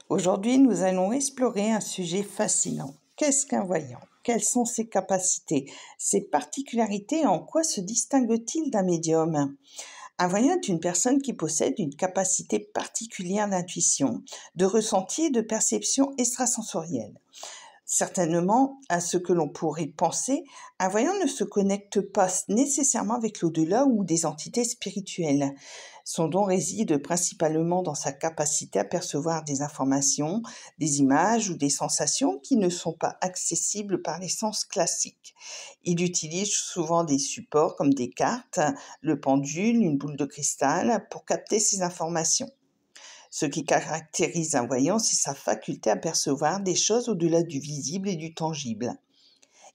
Aujourd'hui, nous allons explorer un sujet fascinant. Qu'est-ce qu'un voyant? Quelles sont ses capacités, ses particularités et en quoi se distingue-t-il d'un médium? Un voyant est une personne qui possède une capacité particulière d'intuition, de ressenti et de perception extrasensorielle. Certainement, à ce que l'on pourrait penser, un voyant ne se connecte pas nécessairement avec l'au-delà ou des entités spirituelles. Son don réside principalement dans sa capacité à percevoir des informations, des images ou des sensations qui ne sont pas accessibles par les sens classiques. Il utilise souvent des supports comme des cartes, le pendule, une boule de cristal pour capter ces informations. Ce qui caractérise un voyant, c'est sa faculté à percevoir des choses au-delà du visible et du tangible.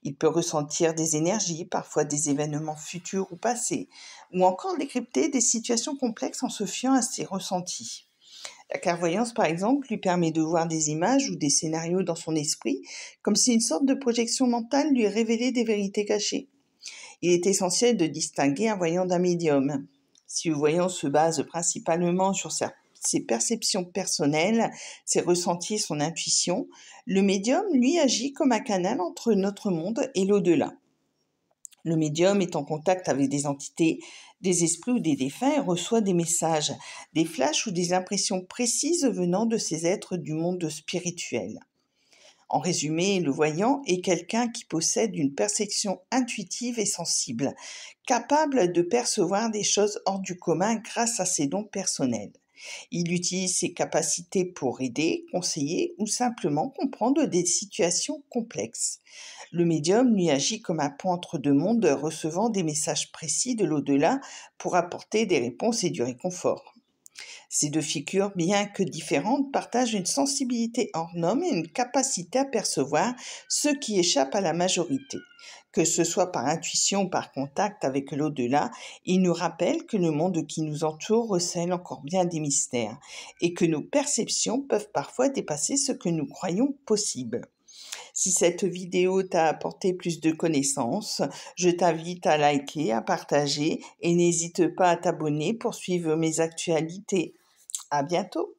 Il peut ressentir des énergies, parfois des événements futurs ou passés, ou encore décrypter des situations complexes en se fiant à ses ressentis. La clairvoyance, par exemple, lui permet de voir des images ou des scénarios dans son esprit, comme si une sorte de projection mentale lui révélait des vérités cachées. Il est essentiel de distinguer un voyant d'un médium. Si le voyant se base principalement sur ses perceptions personnelles, ses ressentis et son intuition, le médium, lui, agit comme un canal entre notre monde et l'au-delà. Le médium est en contact avec des entités, des esprits ou des défunts et reçoit des messages, des flashs ou des impressions précises venant de ces êtres du monde spirituel. En résumé, le voyant est quelqu'un qui possède une perception intuitive et sensible, capable de percevoir des choses hors du commun grâce à ses dons personnels. Il utilise ses capacités pour aider, conseiller ou simplement comprendre des situations complexes. Le médium lui agit comme un pont entre deux mondes, recevant des messages précis de l'au-delà pour apporter des réponses et du réconfort. Ces deux figures, bien que différentes, partagent une sensibilité hors norme et une capacité à percevoir ce qui échappe à la majorité. Que ce soit par intuition ou par contact avec l'au-delà, ils nous rappellent que le monde qui nous entoure recèle encore bien des mystères et que nos perceptions peuvent parfois dépasser ce que nous croyons possible. Si cette vidéo t'a apporté plus de connaissances, je t'invite à liker, à partager et n'hésite pas à t'abonner pour suivre mes actualités. À bientôt!